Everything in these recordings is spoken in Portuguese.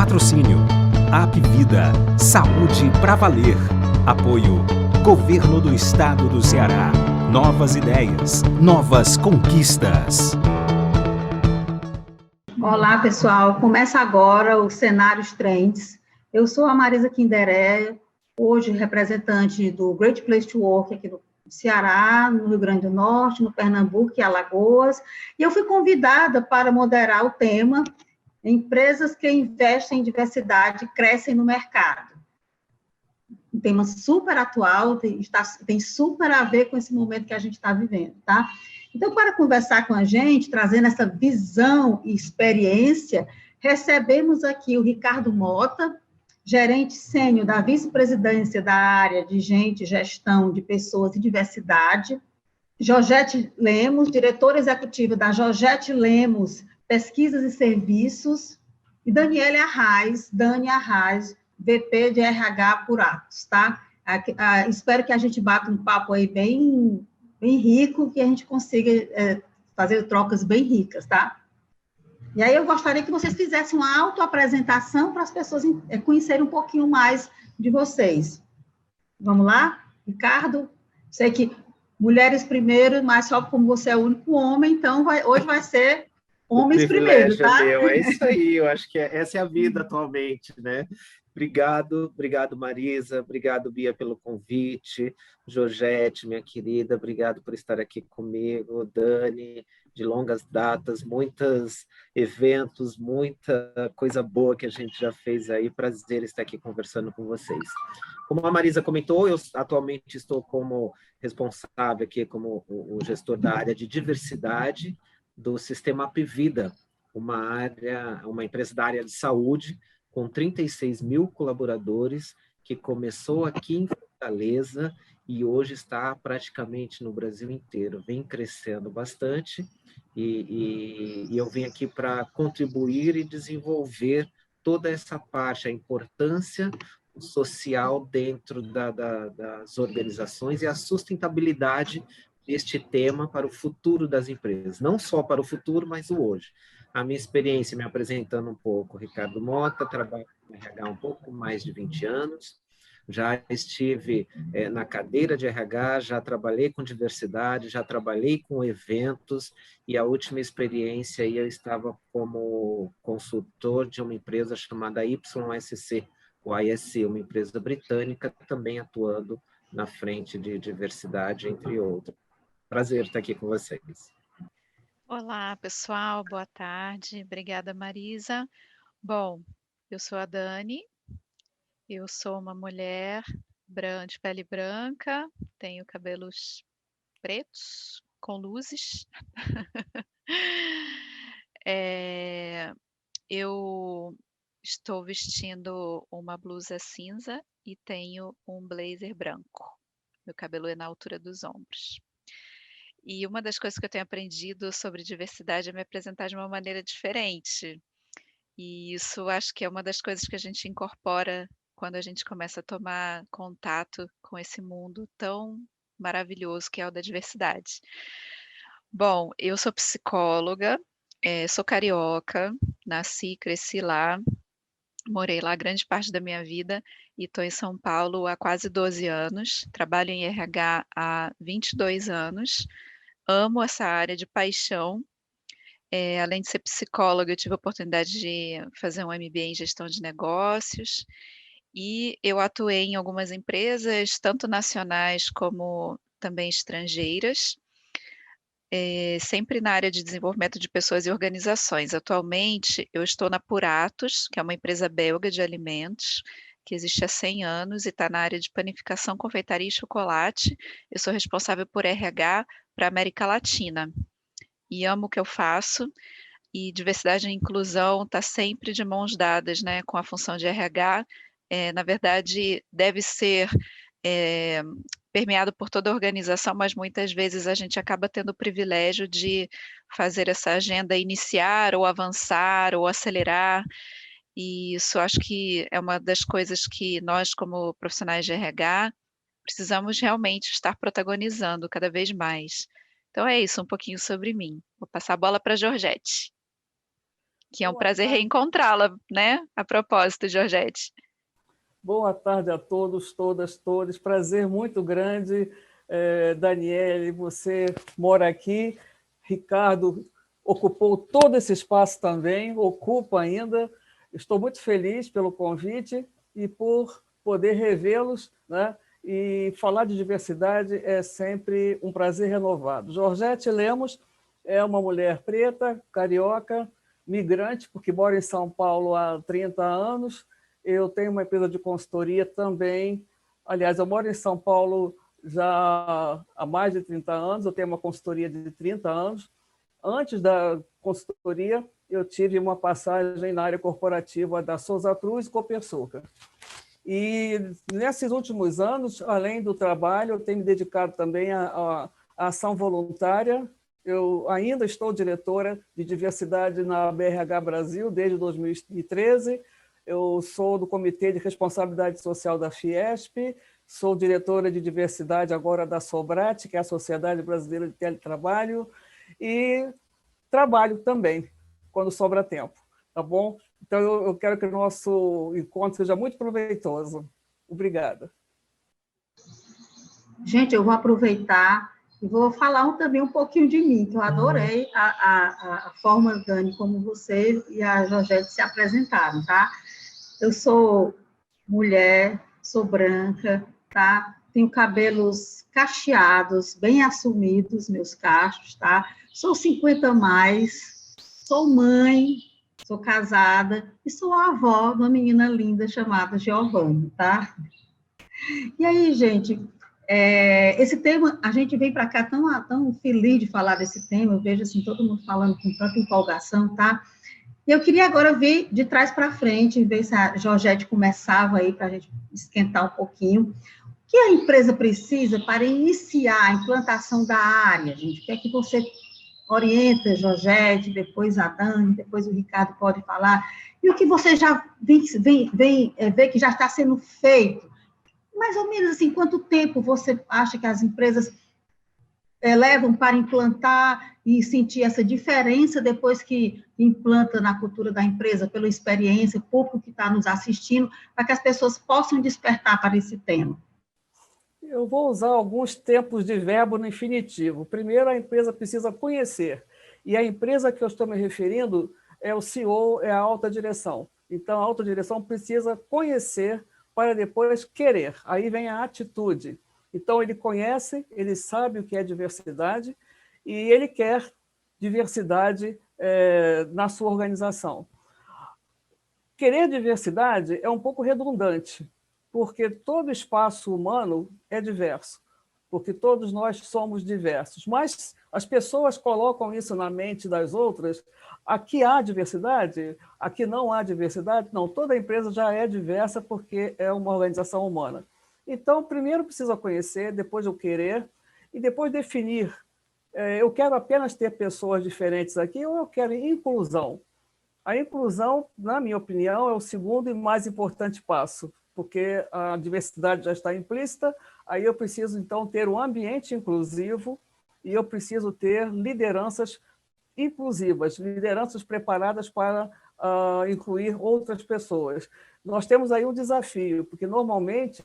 Patrocínio Apvida, saúde pra valer. Apoio Governo do Estado do Ceará. Novas ideias, novas conquistas. Olá, pessoal. Começa agora o Cenários Trends. Eu sou a Marisa Kinderé, hoje representante do Great Place to Work aqui no Ceará, no Rio Grande do Norte, no Pernambuco e Alagoas. E eu fui convidada para moderar o tema Empresas que investem em diversidade crescem no mercado. Um tema super atual, tem super a ver com esse momento que a gente está vivendo, tá? Então, para conversar com a gente, trazendo essa visão e experiência, recebemos aqui o Ricardo Mota, gerente sênior da vice-presidência da área de gente, gestão de pessoas e diversidade, Georgette Lemos, diretora executiva da Georgette Lemos Pesquisas e Serviços, e Daniele Arraes, Dani Arraes, VP de RH por Atos, tá? Espero que a gente bata um papo aí bem rico, que a gente consiga fazer trocas bem ricas, tá? E aí eu gostaria que vocês fizessem uma autoapresentação para as pessoas conhecerem um pouquinho mais de vocês. Vamos lá? Ricardo, sei que mulheres primeiro, mas só como você é o único homem, então hoje vai ser homens primeiro, tá? Meu, é isso aí, eu acho que essa é a vida atualmente, né? Obrigado Marisa, obrigado Bia pelo convite, Georgette, minha querida, obrigado por estar aqui comigo, Dani, de longas datas, muitos eventos, muita coisa boa que a gente já fez aí, prazer estar aqui conversando com vocês. Como a Marisa comentou, eu atualmente estou como responsável aqui, como o gestor da área de diversidade do Sistema Apvida, uma empresa da área de saúde, com 36 mil colaboradores, que começou aqui em Fortaleza e hoje está praticamente no Brasil inteiro. Vem crescendo bastante e eu vim aqui para contribuir e desenvolver toda essa parte, a importância social dentro das organizações e a sustentabilidade deste tema para o futuro das empresas. Não só para o futuro, mas o hoje. A minha experiência, me apresentando um pouco, Ricardo Mota, trabalho com RH há um pouco mais de 20 anos, já estive na cadeira de RH, já trabalhei com diversidade, já trabalhei com eventos, e a última experiência aí eu estava como consultor de uma empresa chamada YSC, o ISC, uma empresa britânica, também atuando na frente de diversidade, entre outros. Prazer estar aqui com vocês. Olá, pessoal, boa tarde. Obrigada, Marisa. Bom, eu sou a Dani, eu sou uma mulher de pele branca, tenho cabelos pretos, com luzes. Eu estou vestindo uma blusa cinza e tenho um blazer branco. Meu cabelo é na altura dos ombros. E uma das coisas que eu tenho aprendido sobre diversidade é me apresentar de uma maneira diferente. E isso acho que é uma das coisas que a gente incorpora quando a gente começa a tomar contato com esse mundo tão maravilhoso que é o da diversidade. Bom, eu sou psicóloga, sou carioca, nasci e cresci lá, morei lá grande parte da minha vida e estou em São Paulo há quase 12 anos, trabalho em RH há 22 anos, amo essa área de paixão. Além de ser psicóloga, eu tive a oportunidade de fazer um MBA em gestão de negócios e eu atuei em algumas empresas, tanto nacionais como também estrangeiras, sempre na área de desenvolvimento de pessoas e organizações. Atualmente, eu estou na Puratos, que é uma empresa belga de alimentos, que existe há 100 anos e está na área de panificação, confeitaria e chocolate. Eu sou responsável por RH para a América Latina. E amo o que eu faço, e diversidade e inclusão está sempre de mãos dadas, né, com a função de RH. Na verdade, deve ser permeado por toda a organização, mas muitas vezes a gente acaba tendo o privilégio de fazer essa agenda iniciar, ou avançar, ou acelerar, e isso acho que é uma das coisas que nós, como profissionais de RH, precisamos realmente estar protagonizando cada vez mais. Então é isso, um pouquinho sobre mim. Vou passar a bola para a Georgette. Que é um prazer reencontrá-la, né? A propósito, Georgette. Boa tarde a todos, todas, todos. Prazer muito grande. Daniele, você mora aqui. Ricardo ocupou todo esse espaço também, ocupa ainda. Estou muito feliz pelo convite e por poder revê-los, né? E falar de diversidade é sempre um prazer renovado. Georgette Lemos é uma mulher preta, carioca, migrante, porque mora em São Paulo há 30 anos. Eu tenho uma empresa de consultoria também. Aliás, eu moro em São Paulo já há mais de 30 anos, eu tenho uma consultoria de 30 anos. Antes da consultoria, eu tive uma passagem na área corporativa da Souza Cruz e Copersucar. E nesses últimos anos, além do trabalho, eu tenho me dedicado também à ação voluntária. Eu ainda estou diretora de diversidade na BRH Brasil desde 2013. Eu sou do Comitê de Responsabilidade Social da Fiesp, sou diretora de diversidade agora da Sobrat, que é a Sociedade Brasileira de Teletrabalho, e trabalho também, quando sobra tempo, tá bom? Então, eu quero que o nosso encontro seja muito proveitoso. Obrigada. Gente, eu vou aproveitar e vou falar também um pouquinho de mim, que eu adorei a forma, Dani, como você e a Georgette se apresentaram, tá? Eu sou mulher, sou branca, tá? Tenho cabelos cacheados, bem assumidos, meus cachos, tá? Sou 50 a mais, sou mãe, sou casada e sou a avó de uma menina linda chamada Giovanna, tá? E aí, gente, esse tema, a gente vem para cá tão feliz de falar desse tema, eu vejo assim, todo mundo falando com tanta empolgação, tá? E eu queria agora ver de trás para frente, ver se a Georgette começava aí para a gente esquentar um pouquinho. O que a empresa precisa para iniciar a implantação da área, gente? O que é que você orienta, Georgette, depois a Dani, depois o Ricardo pode falar, e o que você já vê que já está sendo feito? Mais ou menos assim, quanto tempo você acha que as empresas levam para implantar e sentir essa diferença depois que implanta na cultura da empresa, pela experiência, o público que está nos assistindo, para que as pessoas possam despertar para esse tema? Eu vou usar alguns tempos de verbo no infinitivo. Primeiro, a empresa precisa conhecer. E a empresa que eu estou me referindo é o CEO, é a alta direção. Então, a alta direção precisa conhecer para depois querer. Aí vem a atitude. Então, ele conhece, ele sabe o que é diversidade e ele quer diversidade na sua organização. Querer diversidade é um pouco redundante, porque todo espaço humano é diverso, porque todos nós somos diversos. Mas as pessoas colocam isso na mente das outras. Aqui há diversidade, aqui não há diversidade. Não, toda empresa já é diversa porque é uma organização humana. Então, primeiro precisa conhecer, depois o querer, e depois definir. Eu quero apenas ter pessoas diferentes aqui ou eu quero inclusão? A inclusão, na minha opinião, é o segundo e mais importante passo, porque a diversidade já está implícita, aí eu preciso, então, ter um ambiente inclusivo e eu preciso ter lideranças inclusivas, lideranças preparadas para incluir outras pessoas. Nós temos aí um desafio, porque, normalmente,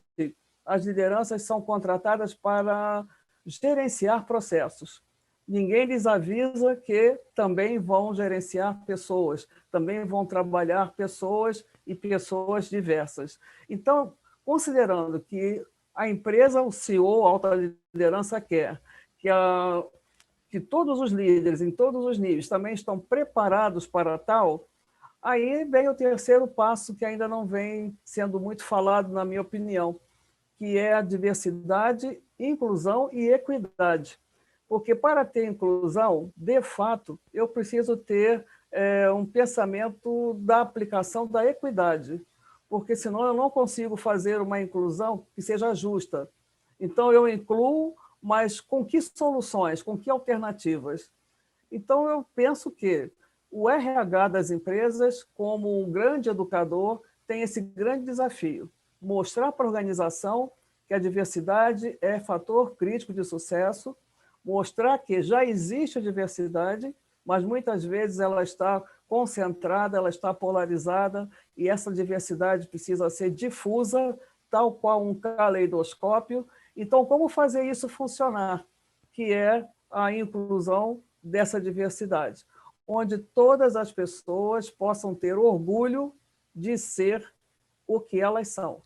as lideranças são contratadas para gerenciar processos. Ninguém lhes avisa que também vão gerenciar pessoas, também vão trabalhar pessoas e pessoas diversas. Então, considerando que a empresa, o CEO, a alta liderança quer que todos os líderes, em todos os níveis, também estão preparados para tal, aí vem o terceiro passo que ainda não vem sendo muito falado, na minha opinião, que é a diversidade, inclusão e equidade. Porque para ter inclusão, de fato, eu preciso ter um pensamento da aplicação da equidade, porque senão eu não consigo fazer uma inclusão que seja justa. Então, eu incluo, mas com que soluções, com que alternativas? Então, eu penso que o RH das empresas, como um grande educador, tem esse grande desafio, mostrar para a organização que a diversidade é fator crítico de sucesso, mostrar que já existe a diversidade, mas muitas vezes ela está concentrada, ela está polarizada, e essa diversidade precisa ser difusa, tal qual um caleidoscópio. Então, como fazer isso funcionar? Que é a inclusão dessa diversidade, onde todas as pessoas possam ter orgulho de ser o que elas são.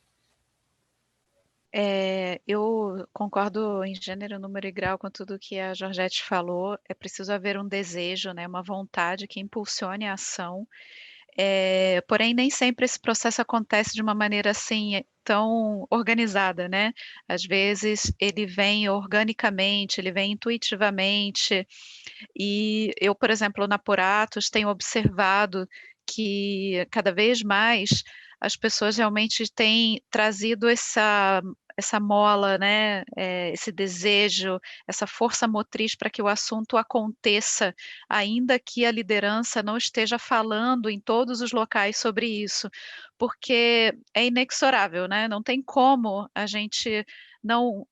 Eu concordo em gênero, número e grau com tudo que a Georgette falou. É preciso haver um desejo, né, uma vontade que impulsione a ação. Porém, nem sempre esse processo acontece de uma maneira assim tão organizada, né? Às vezes ele vem organicamente, ele vem intuitivamente. E eu, por exemplo, na Puratos, tenho observado que cada vez mais as pessoas realmente têm trazido essa mola, né, esse desejo, essa força motriz para que o assunto aconteça, ainda que a liderança não esteja falando em todos os locais sobre isso, porque é inexorável, né? Não tem como a gente não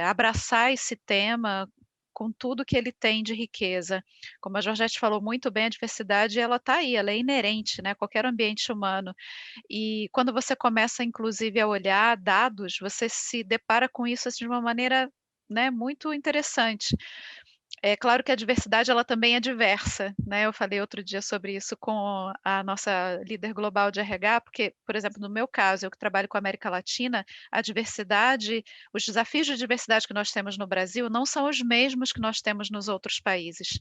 abraçar esse tema com tudo que ele tem de riqueza. Como a Georgette falou muito bem, a diversidade ela está aí, ela é inerente, né, a qualquer ambiente humano. E quando você começa, inclusive, a olhar dados, você se depara com isso assim, de uma maneira, né, muito interessante. É claro que a diversidade ela também é diversa, né? Eu falei outro dia sobre isso com a nossa líder global de RH, porque, por exemplo, no meu caso, eu que trabalho com a América Latina, a diversidade, os desafios de diversidade que nós temos no Brasil não são os mesmos que nós temos nos outros países.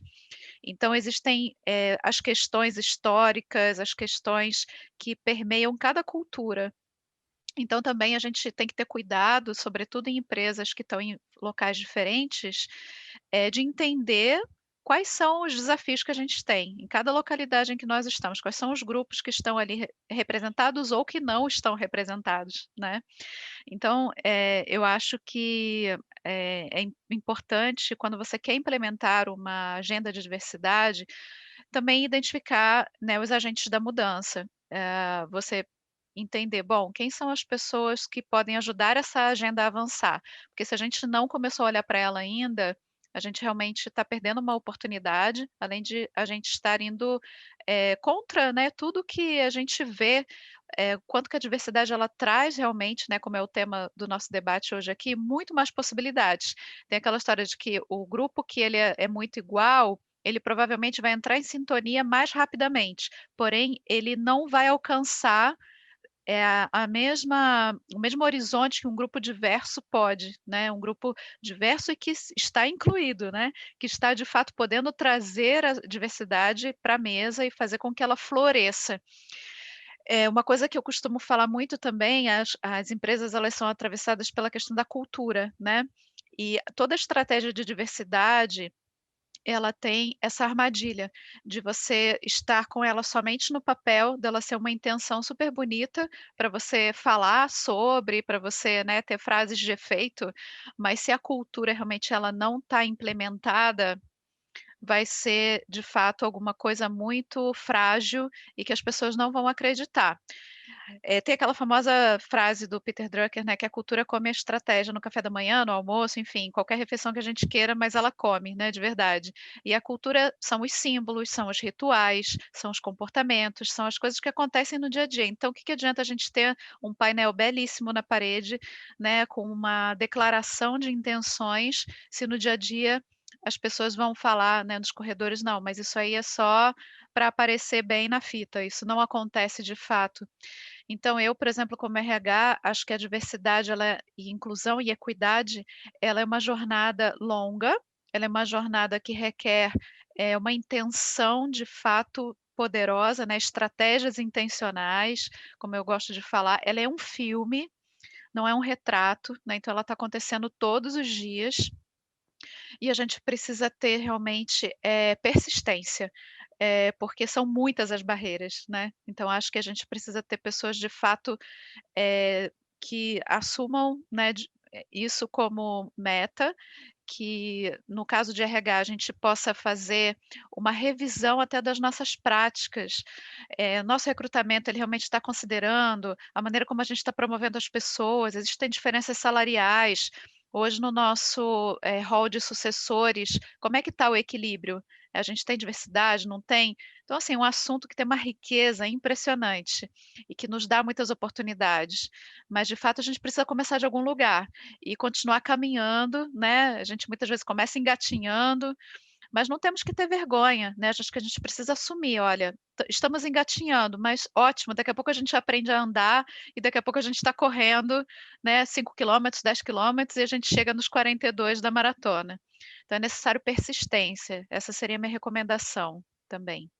Então, existem as questões históricas, as questões que permeiam cada cultura. Então, também a gente tem que ter cuidado, sobretudo em empresas que estão em locais diferentes, de entender quais são os desafios que a gente tem em cada localidade em que nós estamos, quais são os grupos que estão ali representados ou que não estão representados, né? Então, eu acho que é importante, quando você quer implementar uma agenda de diversidade, também identificar, né, os agentes da mudança. Você entender, bom, quem são as pessoas que podem ajudar essa agenda a avançar? Porque se a gente não começou a olhar para ela ainda, a gente realmente está perdendo uma oportunidade, além de a gente estar indo contra, né, tudo que a gente vê, quanto que a diversidade ela traz realmente, né, como é o tema do nosso debate hoje aqui, muito mais possibilidades. Tem aquela história de que o grupo que ele é muito igual, ele provavelmente vai entrar em sintonia mais rapidamente, porém ele não vai alcançar o mesmo horizonte que um grupo diverso pode, né? Um grupo diverso e que está incluído, né? Que está de fato podendo trazer a diversidade para a mesa e fazer com que ela floresça. Uma coisa que eu costumo falar muito também, as empresas elas são atravessadas pela questão da cultura, né? E toda estratégia de diversidade ela tem essa armadilha de você estar com ela somente no papel, dela ser uma intenção super bonita para você falar sobre, para você, né, ter frases de efeito, mas se a cultura realmente ela não está implementada, vai ser de fato alguma coisa muito frágil e que as pessoas não vão acreditar. Tem aquela famosa frase do Peter Drucker, né, que a cultura come a estratégia no café da manhã, no almoço, enfim, qualquer refeição que a gente queira, mas ela come, né, de verdade. E a cultura são os símbolos, são os rituais, são os comportamentos, são as coisas que acontecem no dia a dia. Então, o que que adianta a gente ter um painel belíssimo na parede, né, com uma declaração de intenções, se no dia a dia as pessoas vão falar, né, nos corredores, não, mas isso aí é só para aparecer bem na fita, isso não acontece de fato. Então eu, por exemplo, como RH, acho que a diversidade e inclusão e equidade, ela é uma jornada longa, ela é uma jornada que requer, uma intenção de fato poderosa, né, estratégias intencionais, como eu gosto de falar, ela é um filme, não é um retrato, né, então ela está acontecendo todos os dias, e a gente precisa ter realmente, persistência, porque são muitas as barreiras, né. Então acho que a gente precisa ter pessoas de fato, que assumam, né, isso como meta, que no caso de RH a gente possa fazer uma revisão até das nossas práticas. Nosso recrutamento ele realmente está considerando a maneira como a gente está promovendo as pessoas, existem diferenças salariais. Hoje no nosso, hall de sucessores, como é que está o equilíbrio? A gente tem diversidade, não tem? Então, assim, é um assunto que tem uma riqueza impressionante e que nos dá muitas oportunidades, mas de fato a gente precisa começar de algum lugar e continuar caminhando, né, a gente muitas vezes começa engatinhando, mas não temos que ter vergonha, né, acho que a gente precisa assumir: "Olha, estamos engatinhando, mas ótimo, daqui a pouco a gente aprende a andar e daqui a pouco a gente está correndo, né, 5 quilômetros, 10 quilômetros e a gente chega nos 42 da maratona". Então é necessário persistência, essa seria a minha recomendação também.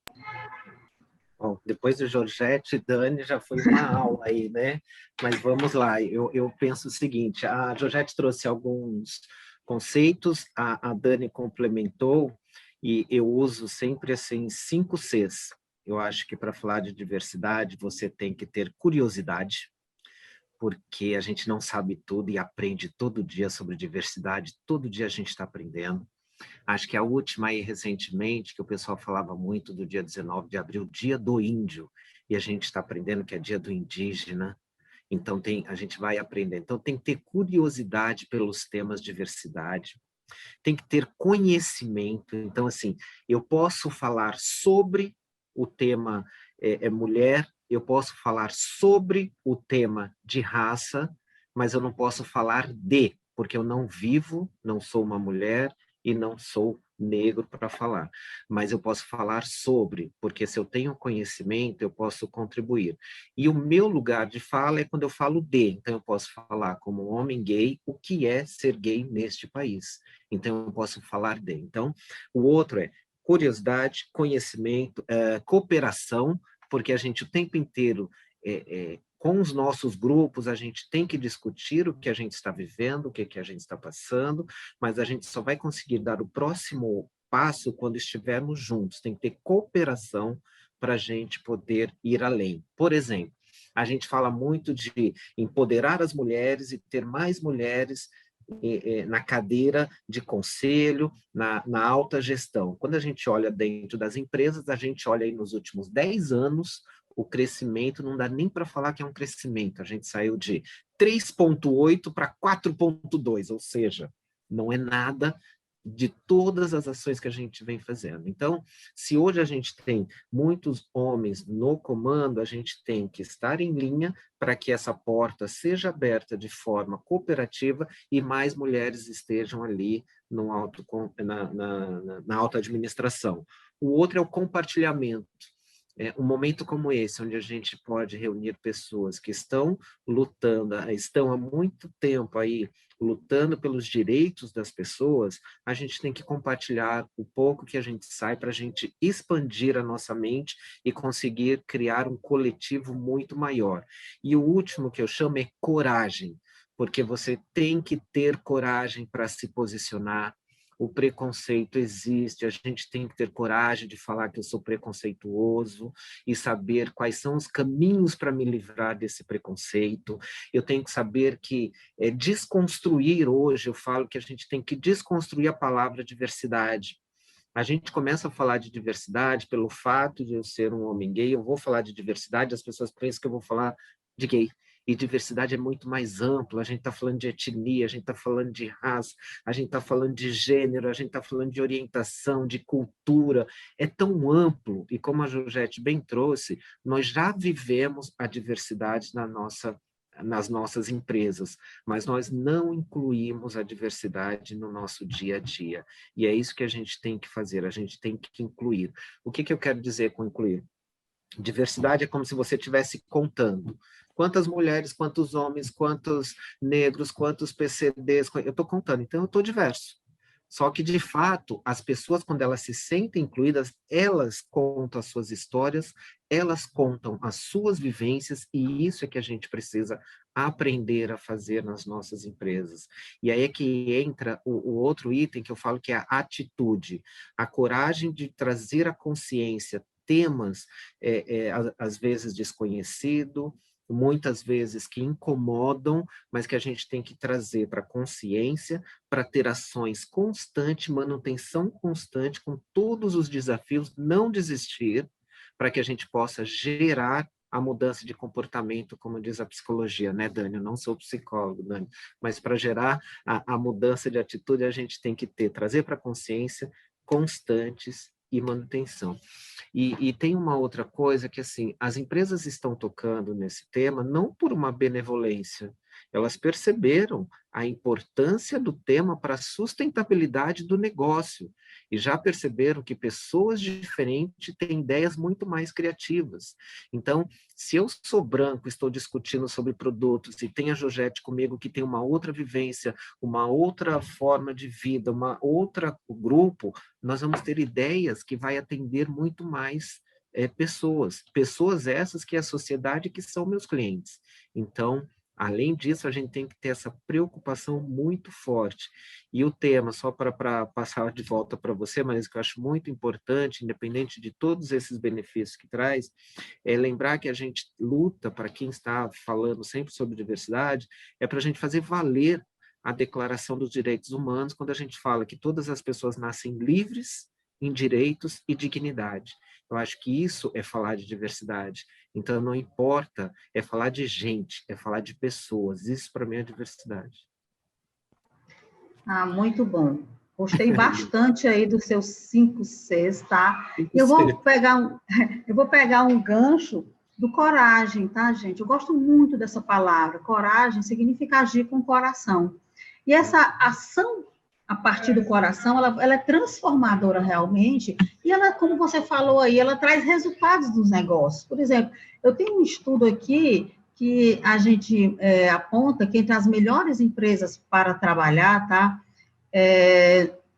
Bom, depois do Georgette e Dani já foi uma aula aí, né? Mas vamos lá, eu penso o seguinte, a Georgette trouxe alguns conceitos, a Dani complementou, e eu uso sempre assim 5 Cs. Eu acho que para falar de diversidade você tem que ter curiosidade, porque a gente não sabe tudo e aprende todo dia sobre diversidade, todo dia a gente está aprendendo. Acho que a última aí, recentemente, que o pessoal falava muito do dia 19 de abril, dia do índio, e a gente está aprendendo que é dia do indígena, então a gente vai aprender. Então tem que ter curiosidade pelos temas de diversidade, tem que ter conhecimento. Então, assim, eu posso falar sobre o tema mulher, eu posso falar sobre o tema de raça, mas eu não posso falar porque eu não vivo, não sou uma mulher e não sou negro para falar. Mas eu posso falar sobre, porque se eu tenho conhecimento, eu posso contribuir. E o meu lugar de fala é quando eu falo de. Então, eu posso falar como homem gay, o que é ser gay neste país. Então, eu posso falar de. Então, o outro é curiosidade, conhecimento, cooperação, porque a gente o tempo inteiro, com os nossos grupos, a gente tem que discutir o que a gente está vivendo, o que a gente está passando, mas a gente só vai conseguir dar o próximo passo quando estivermos juntos. Tem que ter cooperação para a gente poder ir além. Por exemplo, a gente fala muito de empoderar as mulheres e ter mais mulheres na cadeira de conselho, na alta gestão. Quando a gente olha dentro das empresas, a gente olha aí nos últimos 10 anos, o crescimento não dá nem para falar que é um crescimento. A gente saiu de 3,8 para 4,2, ou seja, não é nada de todas as ações que a gente vem fazendo. Então, se hoje a gente tem muitos homens no comando, a gente tem que estar em linha para que essa porta seja aberta de forma cooperativa e mais mulheres estejam ali no na alta administração. O outro é o compartilhamento. Um momento como esse, onde a gente pode reunir pessoas que estão lutando, estão há muito tempo aí lutando pelos direitos das pessoas, a gente tem que compartilhar o pouco que a gente sai para a gente expandir a nossa mente e conseguir criar um coletivo muito maior. E o último que eu chamo é coragem, porque você tem que ter coragem para se posicionar. O preconceito existe, a gente tem que ter coragem de falar que eu sou preconceituoso e saber quais são os caminhos para me livrar desse preconceito. Eu tenho que saber que desconstruir hoje, eu falo que a gente tem que desconstruir a palavra diversidade. A gente começa a falar de diversidade pelo fato de eu ser um homem gay, eu vou falar de diversidade, as pessoas pensam que eu vou falar de gay. E diversidade é muito mais ampla, a gente está falando de etnia, a gente está falando de raça, a gente está falando de gênero, a gente está falando de orientação, de cultura, é tão amplo, e como a Georgette bem trouxe, nós já vivemos a diversidade nas nossas empresas, mas nós não incluímos a diversidade no nosso dia a dia, e é isso que a gente tem que fazer, a gente tem que incluir. O que eu quero dizer com incluir? Diversidade é como se você estivesse contando. Quantas mulheres, quantos homens, quantos negros, quantos PCDs, eu estou contando, então eu estou diverso. Só que, de fato, as pessoas, quando elas se sentem incluídas, elas contam as suas histórias, elas contam as suas vivências, e isso é que a gente precisa aprender a fazer nas nossas empresas. E aí é que entra o outro item que eu falo que é a atitude, a coragem de trazer a consciência, temas, às vezes desconhecido, muitas vezes que incomodam, mas que a gente tem que trazer para a consciência, para ter ações constantes, manutenção constante, com todos os desafios, não desistir, para que a gente possa gerar a mudança de comportamento, como diz a psicologia, né, Dani? Eu não sou psicólogo, Dani, mas para gerar a mudança de atitude, a gente tem que trazer para a consciência constantes e manutenção. E tem uma outra coisa que, assim, as empresas estão tocando nesse tema não por uma benevolência, elas perceberam a importância do tema para a sustentabilidade do negócio e já perceberam que pessoas diferentes têm ideias muito mais criativas. Então, se eu sou branco, estou discutindo sobre produtos e tem a Georgette comigo que tem uma outra vivência, uma outra forma de vida, uma outra grupo, nós vamos ter ideias que vai atender muito mais pessoas essas que é a sociedade que são meus clientes. Então, além disso, a gente tem que ter essa preocupação muito forte. E o tema, só para passar de volta para você, mas que eu acho muito importante, independente de todos esses benefícios que traz, é lembrar que a gente luta, para quem está falando sempre sobre diversidade, é para a gente fazer valer a Declaração dos Direitos Humanos, quando a gente fala que todas as pessoas nascem livres em direitos e dignidade. Eu acho que isso é falar de diversidade. Então, não importa, é falar de gente, é falar de pessoas. Isso, para mim, é diversidade. Ah, muito bom. Gostei bastante aí dos seus 5 Cs, tá? Eu vou pegar um gancho do coragem, tá, gente? Eu gosto muito dessa palavra. Coragem significa agir com o coração. E essa ação a partir do coração, ela é transformadora realmente, e ela, como você falou aí, ela traz resultados dos negócios. Por exemplo, eu tenho um estudo aqui que a gente aponta que entre as melhores empresas para trabalhar, tá?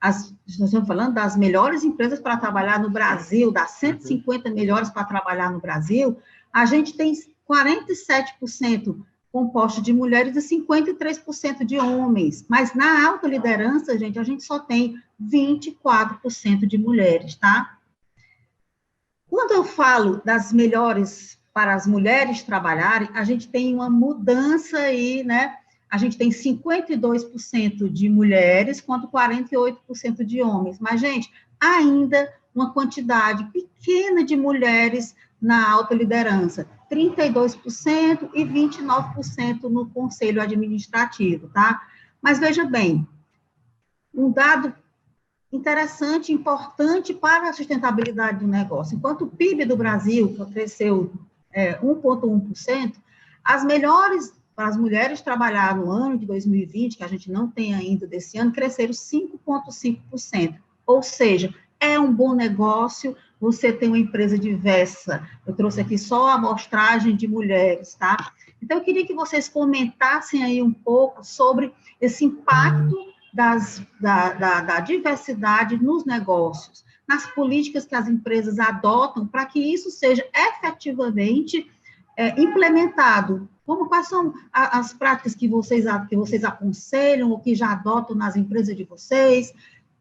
Nós estamos falando das melhores empresas para trabalhar no Brasil, das 150 melhores para trabalhar no Brasil, a gente tem 47% composto de mulheres e 53% de homens. Mas na alta liderança, gente, a gente só tem 24% de mulheres, tá? Quando eu falo das melhores para as mulheres trabalharem, a gente tem uma mudança aí, né? A gente tem 52% de mulheres, quanto 48% de homens. Mas, gente, ainda uma quantidade pequena de mulheres na alta liderança. 32% e 29% no conselho administrativo, tá? Mas veja bem, um dado interessante, importante para a sustentabilidade do negócio. Enquanto o PIB do Brasil cresceu 1,1%, as melhores para as mulheres trabalhar no ano de 2020, que a gente não tem ainda desse ano, cresceram 5,5%. Ou seja, é um bom negócio você tem uma empresa diversa. Eu trouxe aqui só a amostragem de mulheres, tá? Então, eu queria que vocês comentassem aí um pouco sobre esse impacto da diversidade nos negócios, nas políticas que as empresas adotam para que isso seja efetivamente implementado. Quais são as práticas que vocês aconselham ou que já adotam nas empresas de vocês?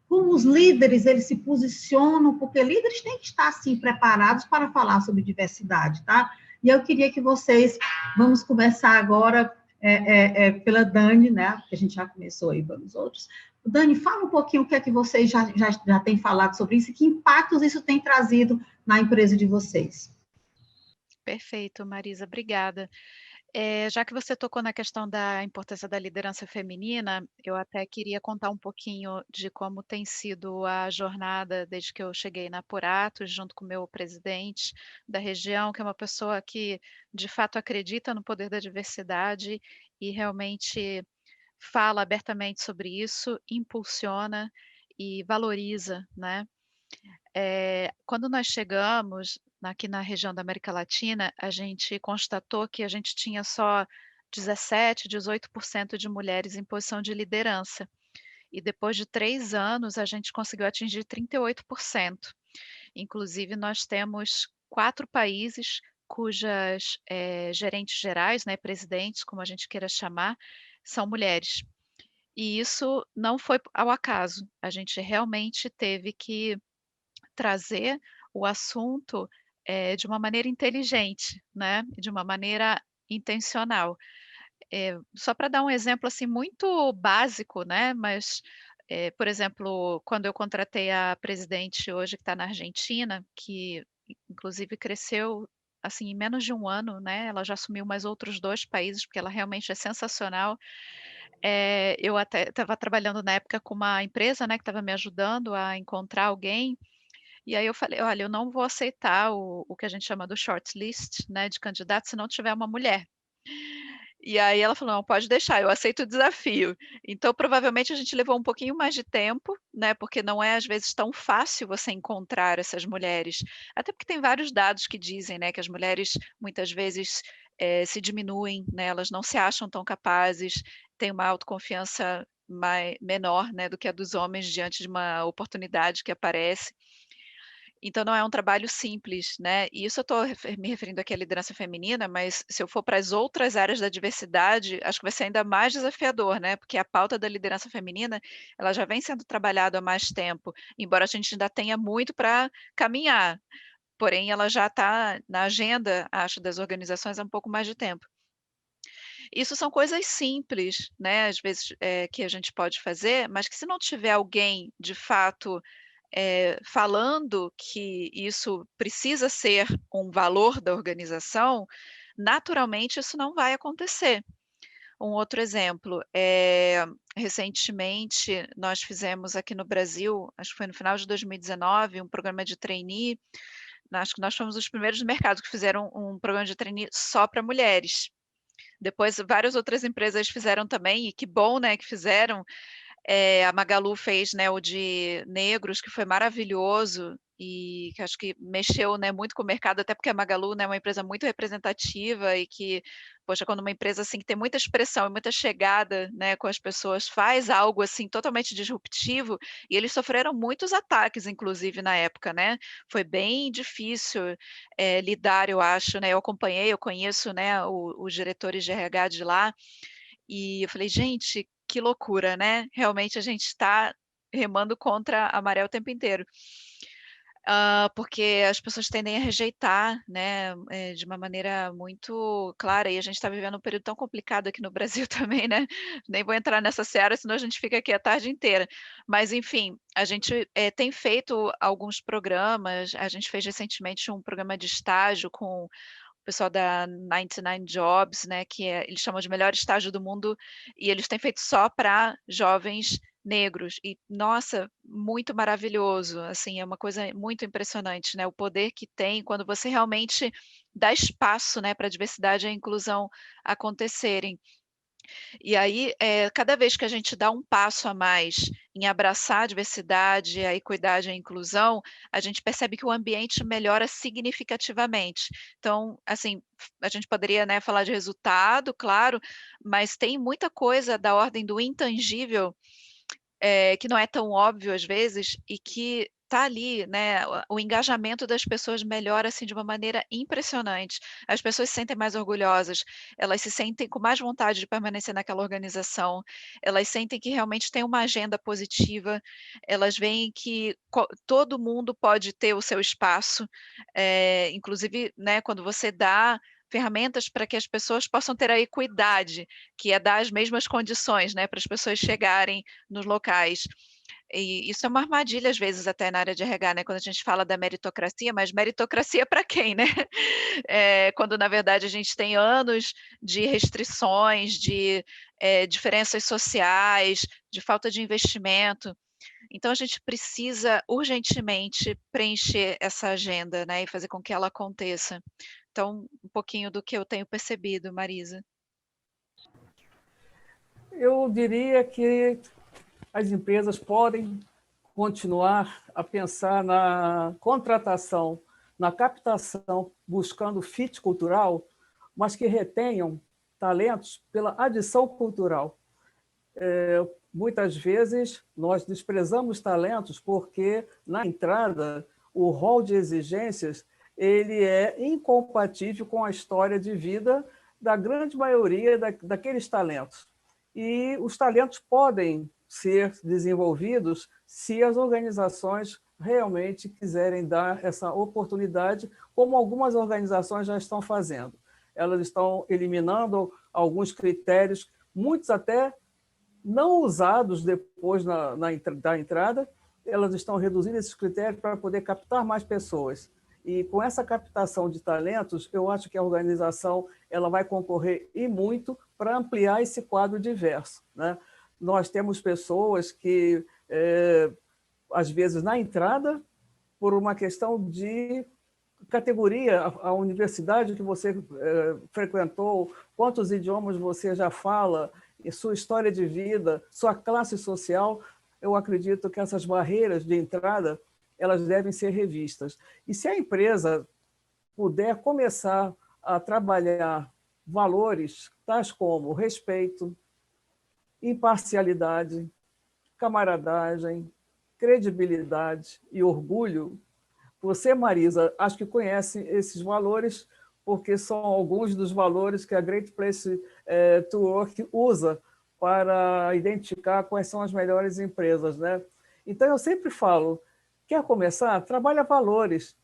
Como os líderes, eles se posicionam, porque líderes têm que estar, assim, preparados para falar sobre diversidade, tá? E eu queria que vocês, vamos começar agora pela Dani, né? Porque a gente já começou aí pelos outros. Dani, fala um pouquinho o que é que vocês já têm falado sobre isso e que impactos isso tem trazido na empresa de vocês. Perfeito, Marisa, obrigada. Já que você tocou na questão da importância da liderança feminina, eu até queria contar um pouquinho de como tem sido a jornada desde que eu cheguei na Apurato, junto com o meu presidente da região, que é uma pessoa que, de fato, acredita no poder da diversidade e realmente fala abertamente sobre isso, impulsiona e valoriza, né? Quando nós chegamos aqui na região da América Latina, a gente constatou que a gente tinha só 17, 18% de mulheres em posição de liderança. E depois de 3 anos, a gente conseguiu atingir 38%. Inclusive, nós temos 4 países cujas gerentes gerais, né, presidentes, como a gente queira chamar, são mulheres. E isso não foi ao acaso. A gente realmente teve que trazer o assunto, de uma maneira inteligente, né, de uma maneira intencional. Só para dar um exemplo, assim, muito básico, né, mas, por exemplo, quando eu contratei a presidente hoje que está na Argentina, que inclusive cresceu, assim, em menos de 1 ano, né, ela já assumiu mais outros 2 países, porque ela realmente é sensacional. Eu até estava trabalhando na época com uma empresa, né, que estava me ajudando a encontrar alguém, E aí eu falei: "Olha, eu não vou aceitar o que a gente chama do shortlist, né, de candidatos se não tiver uma mulher". E aí ela falou: "Não, pode deixar, eu aceito o desafio". Então provavelmente a gente levou um pouquinho mais de tempo, né, porque não é às vezes tão fácil você encontrar essas mulheres, até porque tem vários dados que dizem, né, que as mulheres muitas vezes, se diminuem, né, elas não se acham tão capazes, têm uma autoconfiança menor, né, do que a dos homens diante de uma oportunidade que aparece. Então não é um trabalho simples, né, e isso eu estou me referindo aqui à liderança feminina, mas se eu for para as outras áreas da diversidade, acho que vai ser ainda mais desafiador, né, porque a pauta da liderança feminina, ela já vem sendo trabalhada há mais tempo, embora a gente ainda tenha muito para caminhar, porém ela já está na agenda, acho, das organizações há um pouco mais de tempo. Isso são coisas simples, né, às vezes, que a gente pode fazer, mas que se não tiver alguém de fato falando que isso precisa ser um valor da organização, naturalmente isso não vai acontecer. Um outro exemplo, recentemente nós fizemos aqui no Brasil, acho que foi no final de 2019, um programa de trainee, acho que nós fomos os primeiros do mercado que fizeram um programa de trainee só para mulheres. Depois várias outras empresas fizeram também, e que bom, né, que fizeram, a Magalu fez, né, o de negros, que foi maravilhoso e que acho que mexeu, né, muito com o mercado, até porque a Magalu, né, é uma empresa muito representativa e que, poxa, quando uma empresa, assim, que tem muita expressão e muita chegada, né, com as pessoas, faz algo, assim, totalmente disruptivo, e eles sofreram muitos ataques, inclusive, na época, né. Foi bem difícil, lidar, eu acho, né, eu acompanhei, eu conheço, né, os diretores de RH de lá, e eu falei: "Gente, que loucura, né, realmente a gente está remando contra a maré o tempo inteiro". Porque as pessoas tendem a rejeitar, né, de uma maneira muito clara, e a gente está vivendo um período tão complicado aqui no Brasil também, né, nem vou entrar nessa seara, senão a gente fica aqui a tarde inteira. Mas enfim, a gente, tem feito alguns programas, a gente fez recentemente um programa de estágio com o pessoal da 99 Jobs, né, que eles chamam de melhor estágio do mundo, e eles têm feito só para jovens negros. E, nossa, muito maravilhoso, assim, é uma coisa muito impressionante, né, o poder que tem quando você realmente dá espaço, né, para a diversidade e a inclusão acontecerem. E aí, cada vez que a gente dá um passo a mais em abraçar a diversidade, a equidade e a inclusão, a gente percebe que o ambiente melhora significativamente. Então, assim, a gente poderia, né, falar de resultado, claro, mas tem muita coisa da ordem do intangível que não é tão óbvio às vezes, e que está ali, né, o engajamento das pessoas melhora, assim, de uma maneira impressionante. As pessoas se sentem mais orgulhosas, elas se sentem com mais vontade de permanecer naquela organização, elas sentem que realmente tem uma agenda positiva, elas veem que todo mundo pode ter o seu espaço, inclusive, né, quando você dá ferramentas para que as pessoas possam ter a equidade, que é dar as mesmas condições, né, para as pessoas chegarem nos locais. E isso é uma armadilha, às vezes, até na área de RH, né, quando a gente fala da meritocracia, mas meritocracia para quem, né? Quando na verdade a gente tem anos de restrições, de, diferenças sociais, de falta de investimento. Então a gente precisa urgentemente preencher essa agenda, né, e fazer com que ela aconteça. Então, um pouquinho do que eu tenho percebido, Marisa. Eu diria que as empresas podem continuar a pensar na contratação, na captação, buscando fit cultural, mas que retenham talentos pela adição cultural. Muitas vezes nós desprezamos talentos porque, na entrada, o rol de exigências ele é incompatível com a história de vida da grande maioria daqueles talentos. E os talentos podem ser desenvolvidos se as organizações realmente quiserem dar essa oportunidade, como algumas organizações já estão fazendo. Elas estão eliminando alguns critérios, muitos até não usados depois da entrada, elas estão reduzindo esses critérios para poder captar mais pessoas. E com essa captação de talentos, eu acho que a organização ela vai concorrer e muito para ampliar esse quadro diverso, né? Nós temos pessoas que, às vezes, na entrada, por uma questão de categoria, a universidade que você frequentou, quantos idiomas você já fala, e sua história de vida, sua classe social. Eu acredito que essas barreiras de entrada elas devem ser revistas. E se a empresa puder começar a trabalhar valores tais como respeito, imparcialidade, camaradagem, credibilidade e orgulho. Você, Marisa, acho que conhece esses valores, porque são alguns dos valores que a Great Place to Work usa para identificar quais são as melhores empresas, né? Então, eu sempre falo, quer começar? Trabalha valores,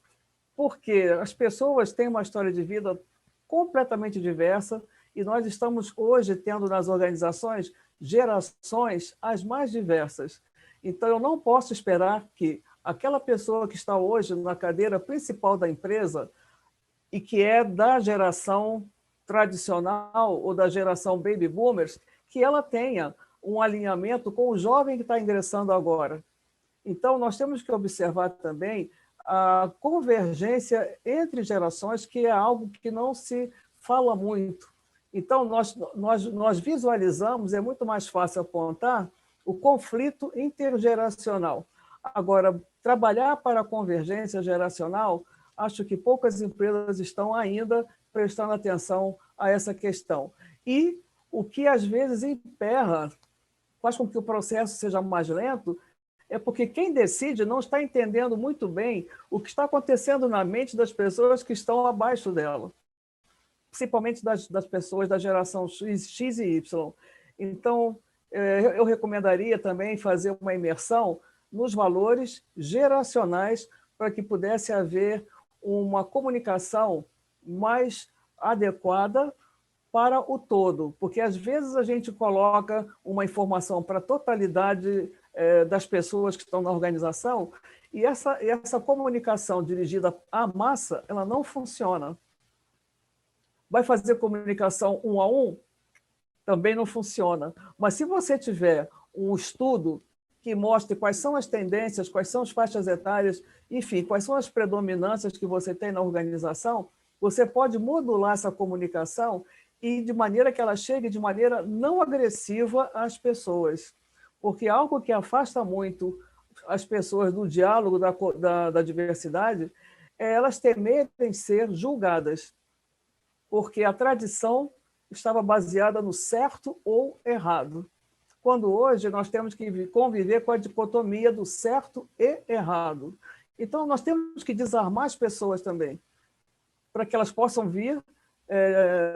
porque as pessoas têm uma história de vida completamente diversa e nós estamos hoje tendo nas organizações gerações as mais diversas. Então, eu não posso esperar que aquela pessoa que está hoje na cadeira principal da empresa e que é da geração tradicional ou da geração baby boomers, que ela tenha um alinhamento com o jovem que está ingressando agora. Então, nós temos que observar também a convergência entre gerações, que é algo que não se fala muito. Então, nós visualizamos, é muito mais fácil apontar o conflito intergeracional. Agora, trabalhar para a convergência geracional, acho que poucas empresas estão ainda prestando atenção a essa questão. E o que, às vezes, emperra, faz com que o processo seja mais lento, é porque quem decide não está entendendo muito bem o que está acontecendo na mente das pessoas que estão abaixo dela, principalmente das pessoas da geração X e Y. Então, eu recomendaria também fazer uma imersão nos valores geracionais para que pudesse haver uma comunicação mais adequada para o todo, porque às vezes a gente coloca uma informação para a totalidade das pessoas que estão na organização e essa comunicação dirigida à massa, ela não funciona. Vai fazer comunicação um a um? Também não funciona. Mas se você tiver um estudo que mostre quais são as tendências, quais são as faixas etárias, enfim, quais são as predominâncias que você tem na organização, você pode modular essa comunicação e de maneira que ela chegue de maneira não agressiva às pessoas. Porque algo que afasta muito as pessoas do diálogo, da diversidade, é elas temerem ser julgadas, porque a tradição estava baseada no certo ou errado, quando hoje nós temos que conviver com a dicotomia do certo e errado. Então, nós temos que desarmar as pessoas também, para que elas possam vir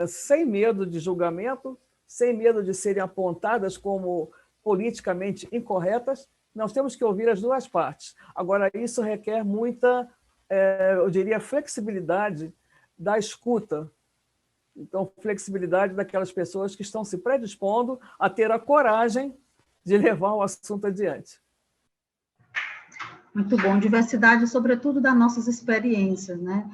sem medo de julgamento, sem medo de serem apontadas como politicamente incorretas. Nós temos que ouvir as duas partes. Agora, isso requer muita, eu diria, flexibilidade da escuta. Então, flexibilidade daquelas pessoas que estão se predispondo a ter a coragem de levar o assunto adiante. Muito bom. Diversidade, sobretudo, das nossas experiências, né?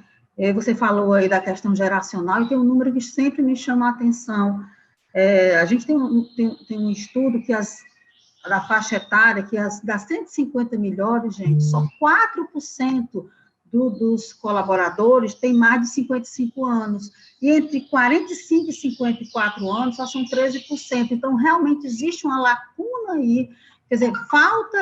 Você falou aí da questão geracional e tem um número que sempre me chama a atenção. A gente tem um estudo que da faixa etária, que das 150 melhores, gente, só 4% dos colaboradores tem mais de 55 anos. E entre 45 e 54 anos, só são 13%. Então, realmente, existe uma lacuna aí. Quer dizer, falta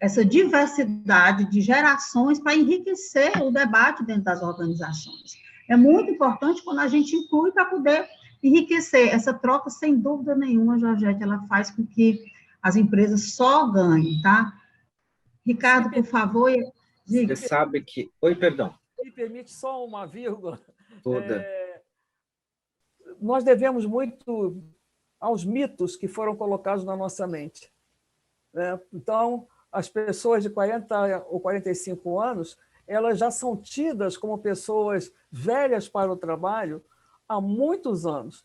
essa diversidade de gerações para enriquecer o debate dentro das organizações. É muito importante quando a gente inclui para poder enriquecer. Essa troca, sem dúvida nenhuma, Georgette, ela faz com que as empresas só ganhem, tá? Ricardo, por favor, diga. Você sabe que... Oi, perdão. Me permite só uma vírgula. Toda. Nós devemos muito aos mitos que foram colocados na nossa mente, né? Então, as pessoas de 40 ou 45 anos, elas já são tidas como pessoas velhas para o trabalho há muitos anos.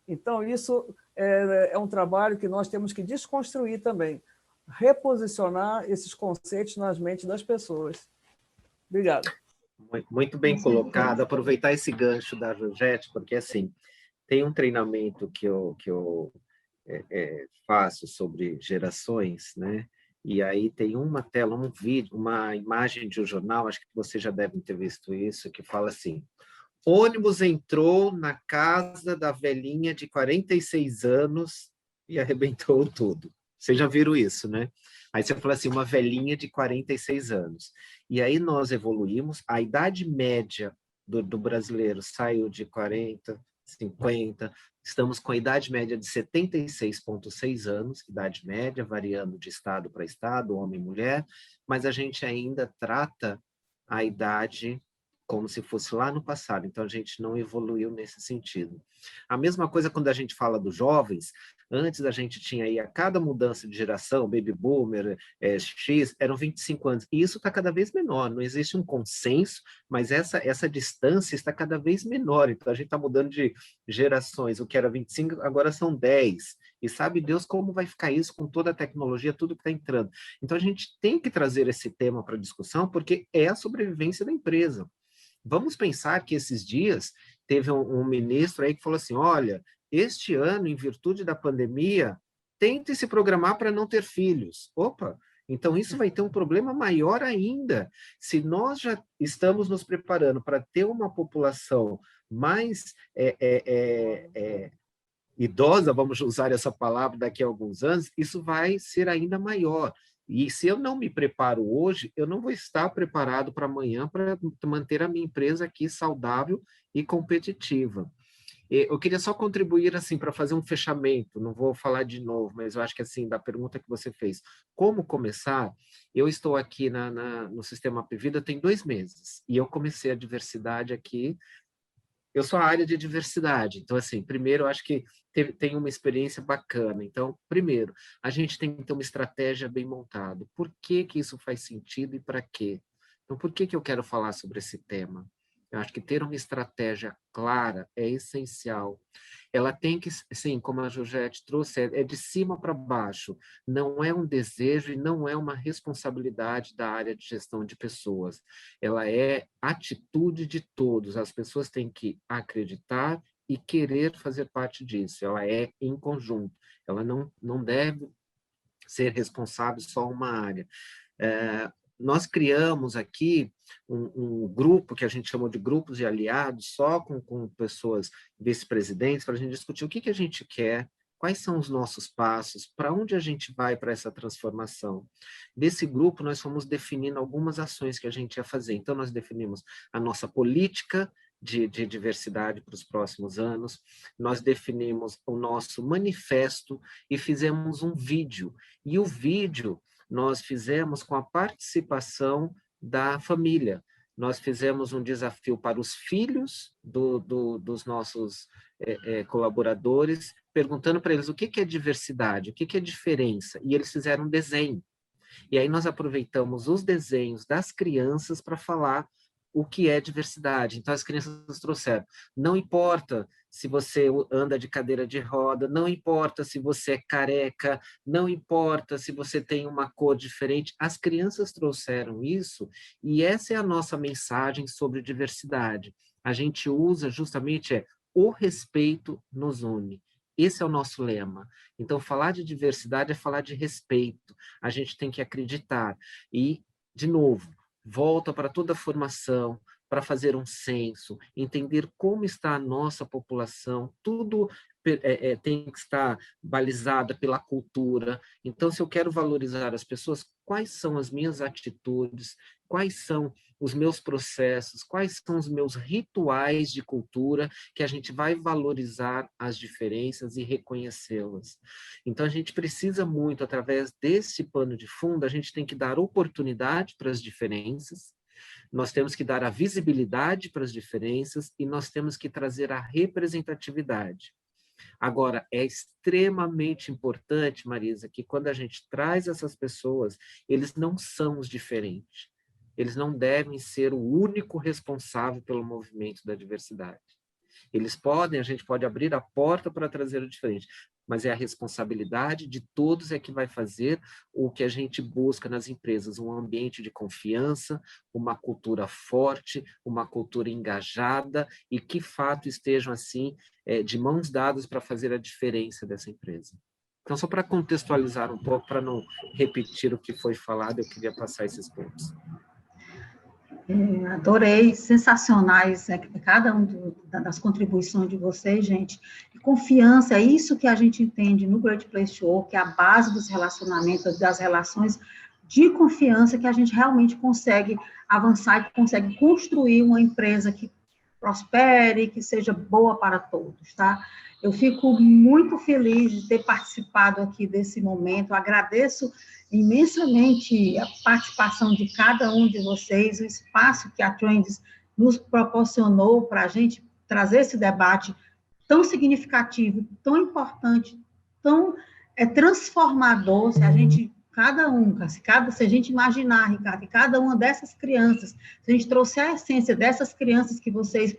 Então, isso é um trabalho que nós temos que desconstruir também, reposicionar esses conceitos nas mentes das pessoas. Obrigado. Muito bem colocado. Aproveitar esse gancho da Georgette, porque assim, tem um treinamento que eu faço sobre gerações, né? E aí tem uma tela, um vídeo, uma imagem de um jornal, acho que vocês já devem ter visto isso, que fala assim: ônibus entrou na casa da velhinha de 46 anos e arrebentou tudo. Vocês já viram isso, né? Aí você fala assim, uma velhinha de 46 anos. E aí nós evoluímos, a idade média do brasileiro saiu de 40, 50, estamos com a idade média de 76,6 anos, idade média, variando de estado para estado, homem e mulher, mas a gente ainda trata a idade como se fosse lá no passado, então a gente não evoluiu nesse sentido. A mesma coisa quando a gente fala dos jovens, antes a gente tinha aí a cada mudança de geração, baby boomer, X, eram 25 anos, e isso está cada vez menor, não existe um consenso, mas essa distância está cada vez menor, então a gente está mudando de gerações, o que era 25 agora são 10, e sabe Deus como vai ficar isso com toda a tecnologia, tudo que está entrando. Então a gente tem que trazer esse tema para discussão, porque é a sobrevivência da empresa. Vamos pensar que esses dias teve um ministro aí que falou assim, olha, este ano, em virtude da pandemia, tente se programar para não ter filhos. Opa, então isso vai ter um problema maior ainda. Se nós já estamos nos preparando para ter uma população mais idosa, vamos usar essa palavra daqui a alguns anos, isso vai ser ainda maior. E se eu não me preparo hoje, eu não vou estar preparado para amanhã para manter a minha empresa aqui saudável e competitiva. Eu queria só contribuir assim para fazer um fechamento, não vou falar de novo, mas eu acho que assim, da pergunta que você fez, como começar? Eu estou aqui no Sistema Apvida tem 2 meses, e eu comecei a diversidade aqui. Eu sou a área de diversidade, então, assim, primeiro, eu acho que tem uma experiência bacana. Então, primeiro, a gente tem que ter uma estratégia bem montada. Por que que isso faz sentido e para quê? Então, por que que eu quero falar sobre esse tema? Eu acho que ter uma estratégia clara é essencial. Ela tem que, sim, como a Georgette trouxe, é de cima para baixo. Não é um desejo e não é uma responsabilidade da área de gestão de pessoas. Ela é atitude de todos. As pessoas têm que acreditar e querer fazer parte disso. Ela é em conjunto. Ela não deve ser responsável só uma área. Nós criamos aqui um grupo que a gente chamou de grupos de aliados, só com pessoas vice-presidentes, para a gente discutir o que a gente quer, quais são os nossos passos, para onde a gente vai para essa transformação. Desse grupo, nós fomos definindo algumas ações que a gente ia fazer. Então, nós definimos a nossa política de diversidade para os próximos anos, nós definimos o nosso manifesto e fizemos um vídeo. E o vídeo nós fizemos com a participação da família. Nós fizemos um desafio para os filhos dos nossos colaboradores, perguntando para eles o que é diversidade, o que é diferença, e eles fizeram um desenho. E aí nós aproveitamos os desenhos das crianças para falar o que é diversidade. Então as crianças trouxeram, não importa se você anda de cadeira de roda, não importa se você é careca, não importa se você tem uma cor diferente, as crianças trouxeram isso, e essa é a nossa mensagem sobre diversidade. A gente usa justamente o respeito nos une. Esse é o nosso lema. Então, falar de diversidade é falar de respeito. A gente tem que acreditar. E, de novo, volta para toda a formação, para fazer um censo, entender como está a nossa população, tudo tem que estar balizada pela cultura. Então, se eu quero valorizar as pessoas, quais são as minhas atitudes, quais são os meus processos, quais são os meus rituais de cultura, que a gente vai valorizar as diferenças e reconhecê-las. Então, a gente precisa muito, através desse pano de fundo, a gente tem que dar oportunidade para as diferenças, nós temos que dar a visibilidade para as diferenças e nós temos que trazer a representatividade. Agora, é extremamente importante, Marisa, que quando a gente traz essas pessoas, eles não são os diferentes. Eles não devem ser o único responsável pelo movimento da diversidade. A gente pode abrir a porta para trazer o diferente, mas é a responsabilidade de todos que vai fazer o que a gente busca nas empresas, um ambiente de confiança, uma cultura forte, uma cultura engajada e que, fato, estejam assim, de mãos dadas para fazer a diferença dessa empresa. Então, só para contextualizar um pouco, para não repetir o que foi falado, eu queria passar esses pontos. Adorei, sensacionais, cada das contribuições de vocês, gente. E confiança, é isso que a gente entende no Great Place to Work, que é a base dos relacionamentos, das relações de confiança, que a gente realmente consegue avançar e consegue construir uma empresa que prospere, que seja boa para todos, tá? Eu fico muito feliz de ter participado aqui desse momento, agradeço imensamente a participação de cada um de vocês, o espaço que a Trends nos proporcionou para a gente trazer esse debate tão significativo, tão importante, tão transformador, se a gente, se a gente imaginar, Ricardo, que cada uma dessas crianças, se a gente trouxer a essência dessas crianças que você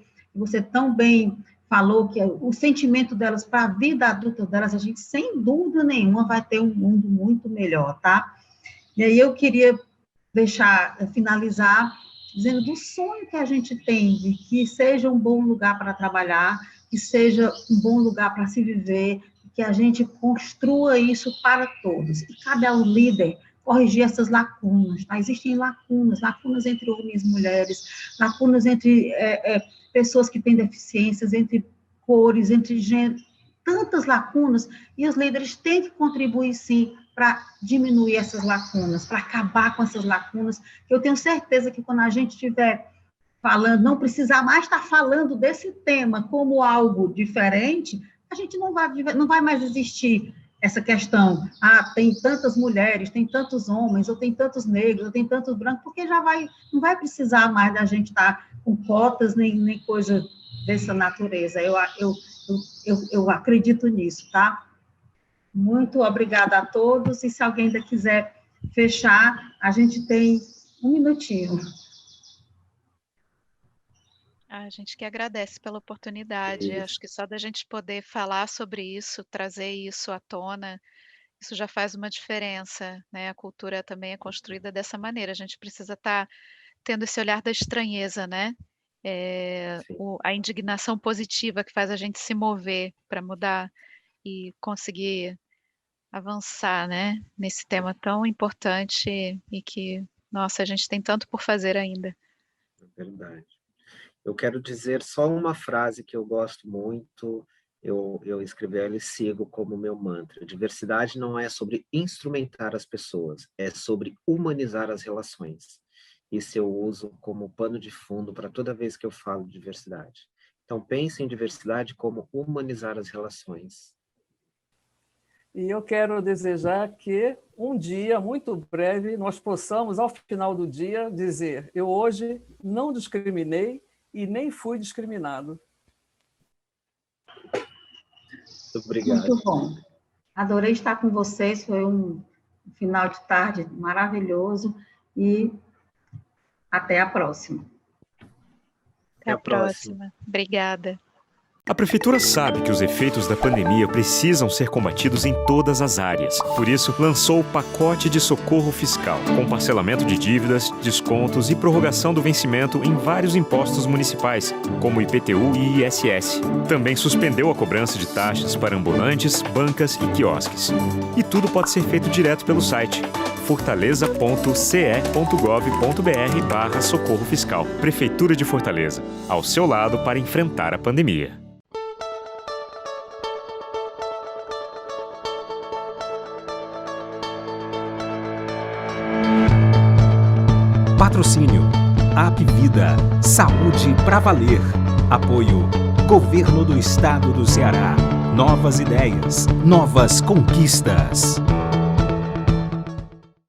tão bem falou, que o sentimento delas para a vida adulta delas, a gente, sem dúvida nenhuma, vai ter um mundo muito melhor, tá? E aí eu queria finalizar, dizendo do sonho que a gente tem, de que seja um bom lugar para trabalhar, que seja um bom lugar para se viver, que a gente construa isso para todos. E cabe ao líder corrigir essas lacunas, tá? Existem lacunas entre homens e mulheres, lacunas entre pessoas que têm deficiências, entre cores, entre gêneros, tantas lacunas, e os líderes têm que contribuir, sim, para diminuir essas lacunas, para acabar com essas lacunas, que eu tenho certeza que quando a gente estiver falando, não precisar mais estar falando desse tema como algo diferente, a gente não vai mais existir essa questão, tem tantas mulheres, tem tantos homens, ou tem tantos negros, ou tem tantos brancos, porque não vai precisar mais da gente estar com cotas, nem coisa dessa natureza. Eu acredito nisso, tá? Muito obrigada a todos, e se alguém ainda quiser fechar, a gente tem um minutinho. A gente que agradece pela oportunidade. Isso. Acho que só da gente poder falar sobre isso, trazer isso à tona, isso já faz uma diferença, né? A cultura também é construída dessa maneira. A gente precisa estar tendo esse olhar da estranheza, né? A indignação positiva que faz a gente se mover para mudar e conseguir avançar, né? Nesse tema tão importante e que, nossa, a gente tem tanto por fazer ainda. É verdade. Eu quero dizer só uma frase que eu gosto muito, eu escrevi ela e sigo como meu mantra. Diversidade não é sobre instrumentar as pessoas, é sobre humanizar as relações. Isso eu uso como pano de fundo para toda vez que eu falo de diversidade. Então, pense em diversidade como humanizar as relações. E eu quero desejar que um dia, muito breve, nós possamos, ao final do dia, dizer: eu hoje não discriminei e nem fui discriminado. Muito obrigado. Muito bom. Adorei estar com vocês, foi um final de tarde maravilhoso, e até a próxima. Até a próxima. Obrigada. A Prefeitura sabe que os efeitos da pandemia precisam ser combatidos em todas as áreas. Por isso, lançou o pacote de socorro fiscal, com parcelamento de dívidas, descontos e prorrogação do vencimento em vários impostos municipais, como IPTU e ISS. Também suspendeu a cobrança de taxas para ambulantes, bancas e quiosques. E tudo pode ser feito direto pelo site fortaleza.ce.gov.br/socorro fiscal. Prefeitura de Fortaleza, ao seu lado para enfrentar a pandemia. Patrocínio Apvida, saúde pra valer. Apoio Governo do Estado do Ceará. Novas ideias, novas conquistas.